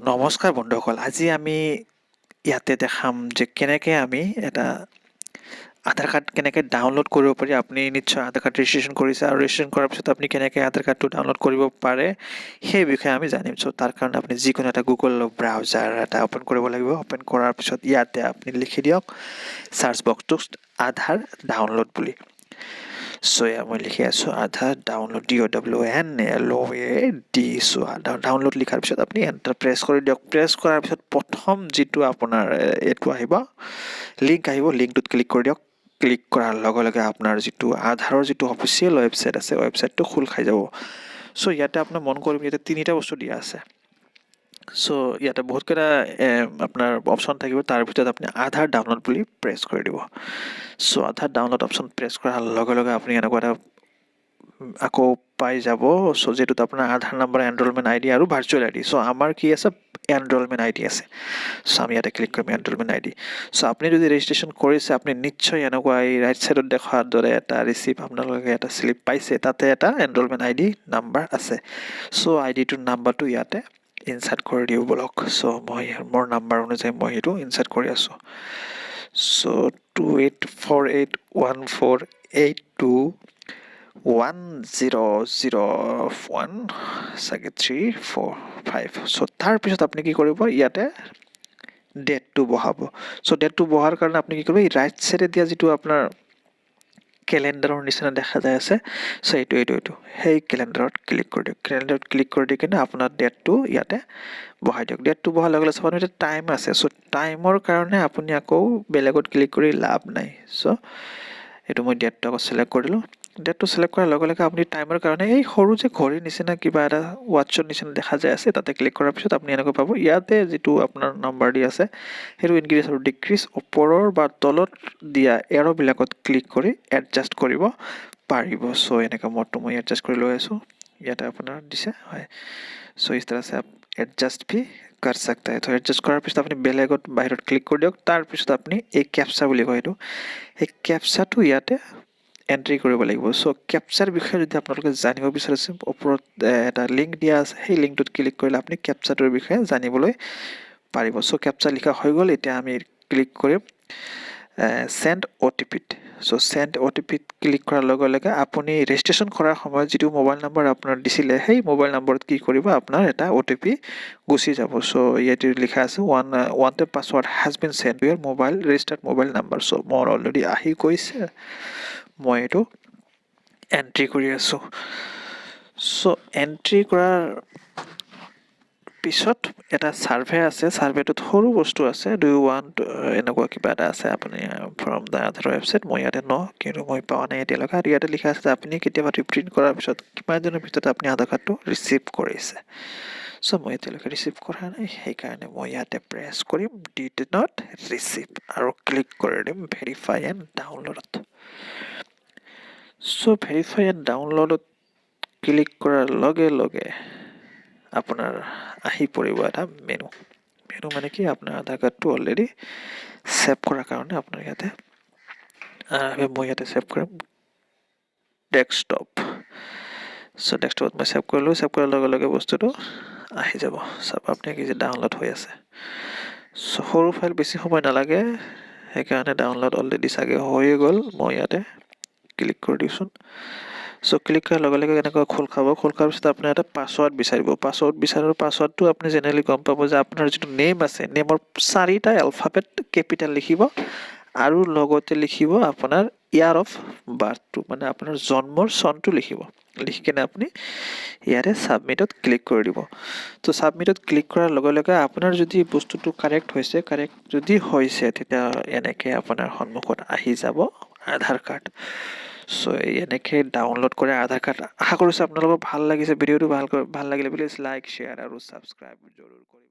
নমস্কাৰ বন্ধুসকল, আজি আমি ইয়াতে দেখাম যে কেনেকৈ আমি এটা আধাৰ কাৰ্ড কেনেকৈ ডাউনলোড কৰিব পাৰি। আপুনি নিশ্চয় আধাৰ কাৰ্ড ৰেজিষ্ট্ৰেশ্যন কৰিছে আৰু ৰেজিষ্ট্ৰেশ্যন কৰাৰ পিছত আপুনি কেনেকৈ আধাৰ কাৰ্ডটো ডাউনলোড কৰিব পাৰে সেই বিষয়ে আমি জানিম। চ' তাৰ কাৰণে আপুনি যিকোনো এটা গুগল ব্ৰাউজাৰ এটা অ'পেন কৰিব লাগিব। অ'পেন কৰাৰ পিছত ইয়াতে আপুনি লিখি দিয়ক চাৰ্চ বক্সটোত আধাৰ ডাউনলোড বুলি। চ' এয়া মই লিখি আছোঁ আধাৰ ডাউনলোড DOWNLOAD। চ' আধাৰ ডাউনলোড লিখাৰ পিছত আপুনি এণ্টাৰ প্ৰেছ কৰি দিয়ক। প্ৰেছ কৰাৰ পিছত প্ৰথম যিটো আপোনাৰ এইটো আহিব লিংক আহিব, লিংকটোত ক্লিক কৰি দিয়ক। ক্লিক কৰাৰ লগে লগে আপোনাৰ যিটো আধাৰৰ যিটো অফিচিয়েল ৱেবছাইট আছে ৱেবছাইটটো খোল খাই যাব। চ' ইয়াতে আপোনাৰ মন কৰিব ইয়াতে তিনিটা বস্তু দিয়া আছে। চ' ইয়াতে বহুতকেইটা আপোনাৰ অপশ্যন থাকিব, তাৰ ভিতৰত আপুনি আধাৰ ডাউনলোড বুলি প্ৰেছ কৰি দিব। চ' আধাৰ ডাউনলোড অপশ্যন প্ৰেছ কৰাৰ লগে লগে আপুনি এনেকুৱা এটা আকৌ পাই যাব। চ' যিটোত আপোনাৰ আধাৰ নম্বৰ, এনৰলমেণ্ট ID আৰু ভাৰ্চুৱেল ID। চ' আমাৰ কি আছে, এনৰলমেণ্ট ID আছে। চ' আমি ইয়াতে ক্লিক কৰিম এনৰলমেণ্ট ID। চ' আপুনি যদি ৰেজিষ্ট্ৰেশ্যন কৰিছে আপুনি নিশ্চয় এনেকুৱা এই ৰাইট ছাইডত দেখুৱাৰ দৰে এটা ৰিচিপ্ট আপোনালোকে এটা শ্লিপ পাইছে, তাতে এটা এনৰলমেণ্ট ID নাম্বাৰ আছে। চ' IDটোৰ নাম্বাৰটো ইয়াতে ইনচাৰ্ট কৰি দিওঁ বলক। চ' মই মোৰ নাম্বাৰ অনুযায়ী মই সেইটো ইনচাৰ্ট কৰি আছোঁ। চ' 284814821001 চাগে 345। চ' তাৰপিছত আপুনি কি কৰিব, ইয়াতে ডেটটো বহাব। চ' ডেটটো বহাৰ কাৰণে আপুনি কি কৰিব, এই ৰাইট ছাইডে দিয়া যিটো আপোনাৰ কেলেণ্ডাৰৰ নিচিনা দেখা যায় আছে, চ' এইটো সেই কেলেণ্ডাৰত ক্লিক কৰি দিয়ক। কেলেণ্ডাৰত ক্লিক কৰি দি কিনে আপোনাৰ ডেটটো ইয়াতে বহাই দিয়ক। ডেটটো বহাৰ লগে লগে চাব এতিয়া টাইম আছে। চ' টাইমৰ কাৰণে আপুনি আকৌ বেলেগত ক্লিক কৰি লাভ নাই। চ' এইটো মই ডেটটো আকৌ চিলেক্ট কৰি দিলোঁ। ডেটটো চিলেক্ট কৰাৰ লগে লগে আপুনি টাইমৰ কাৰণে এই সৰু যে ঘড়ীৰ নিচিনা কিবা এটা ৱাটছৰ নিচিনা দেখা যায় আছে, তাতে ক্লিক কৰাৰ পিছত আপুনি এনেকৈ পাব ইয়াতে যিটো আপোনাৰ নম্বৰ দি আছে সেইটো ইনক্ৰিজ আৰু ডিক্ৰিজ ওপৰৰ বা তলত দিয়া এৰ'বিলাকত ক্লিক কৰি এডজাষ্ট কৰিব পাৰিব। চ' এনেকৈ মই এডজাষ্ট কৰি লৈ আছোঁ। ইয়াতে আপোনাৰ দিছে হয়। চ' ইছ तरह से आप एडजस्ट भी कर सकता है। তো এডজাষ্ট কৰাৰ পিছত আপুনি বেলেগত বাহিৰত ক্লিক কৰি দিয়ক। তাৰপিছত আপুনি এই কেপচা বুলি কয় এইটো, এই কেপচাটো ইয়াতে এণ্ট্ৰি কৰিব লাগিব। চ' কেপচাৰ বিষয়ে যদি আপোনালোকে জানিব বিচাৰিছে, ওপৰত এটা লিংক দিয়া আছে, সেই লিংকটোত ক্লিক কৰিলে আপুনি কেপচাটোৰ বিষয়ে জানিবলৈ পাৰিব। চ' কেপচা লিখা হৈ গ'ল। এতিয়া আমি ক্লিক কৰিম চেণ্ড OTPত। চ' চেণ্ড OTPত ক্লিক কৰাৰ লগে লগে আপুনি ৰেজিষ্ট্ৰেশ্যন কৰাৰ সময়ত যিটো মোবাইল নম্বৰ আপোনাৰ দিছিলে সেই মোবাইল নম্বৰত কি কৰিব, আপোনাৰ এটা OTP গুচি যাব। চ' ইয়াতে লিখা আছে one time password has been sent to your mobile registered mobile number. So' মোৰ অলৰেডি আহি গৈছে, মই এইটো এণ্ট্ৰি কৰি আছোঁ। চ' এণ্ট্ৰি কৰাৰ পিছত এটা ছাৰ্ভে আছে, ছাৰ্ভেটোত সৰু বস্তু আছে, ডু ইউ ৱান্ট এনেকুৱা কিবা এটা আছে আপুনি ফ্ৰম দ্য আধাৰ ৱেবছাইট। মই ইয়াতে কিন্তু মই পোৱা নাই এতিয়ালৈকে। আৰু ইয়াতে লিখা আছে যে আপুনি কেতিয়াবা ৰিপ্ৰিণ্ট কৰাৰ পিছত কিমান দিনৰ ভিতৰত আপুনি আধাৰ কাৰ্ডটো ৰিচিভ কৰিছে। চ' মই এতিয়ালৈকে ৰিচিভ কৰা নাই, সেইকাৰণে মই ইয়াতে প্ৰেছ কৰিম ডিড নট ৰিচিভ আৰু ক্লিক কৰি দিম ভেৰিফাই এণ্ড ডাউনলোডত। চ' ভেৰিফাই এণ্ড ডাউনলোডত ক্লিক কৰাৰ লগে লগে আপোনাৰ আহি পৰিব এটা মেনু মানে কি, আপোনাৰ আধাৰ কাৰ্ডটো অলৰেডি ছেভ কৰাৰ কাৰণে আপোনাৰ ইয়াতে মই ইয়াতে ছেভ কৰিম ডেস্কটপ। চ' ডেস্কটপত মই ছেভ কৰিলোঁ। ছেভ কৰাৰ লগে লগে বস্তুটো আহি যাব। চাব আপুনি কি যে ডাউনলোড হৈ আছে। চ' সৰু ফাইল বেছি সময় নালাগে, সেইকাৰণে ডাউনলোড অলৰেডি চাগে হৈয়ে গ'ল। মই ইয়াতে ক্লিক কৰি দিওঁচোন। চ' ক্লিক কৰাৰ লগে লগে এনেকৈ খোল খাব। খোল খোৱাৰ পিছত আপোনাৰ এটা পাছৱাৰ্ড বিচাৰিব। পাছৱাৰ্ডটো আপুনি জেনেৰেলি গম পাব যে আপোনাৰ যিটো নেম আছে, নেমৰ 4টা এলফাবেট কেপিটেল লিখিব আৰু লগতে লিখিব আপোনাৰ ইয়াৰ অফ বাৰ্থটো, মানে আপোনাৰ জন্মৰ চনটো লিখিব। লিখি কিনে আপুনি ইয়াতে ছাবমিটত ক্লিক কৰি দিব। তো ছাবমিটত ক্লিক কৰাৰ লগে লগে আপোনাৰ যদি বস্তুটো কাৰেক্ট হৈছে তেতিয়া এনেকৈ আপোনাৰ সন্মুখত আহি যাব আধাৰ কাৰ্ড। চ' এনেকৈ ডাউনলোড কৰে আধাৰ কাৰ্ড। আশা কৰিছোঁ আপোনালোকৰ ভাল লাগিছে ভিডিঅ'টো। ভাল লাগিলে প্লিজ লাইক, শ্বেয়াৰ আৰু ছাবস্ক্ৰাইব জৰুৰ কৰিব।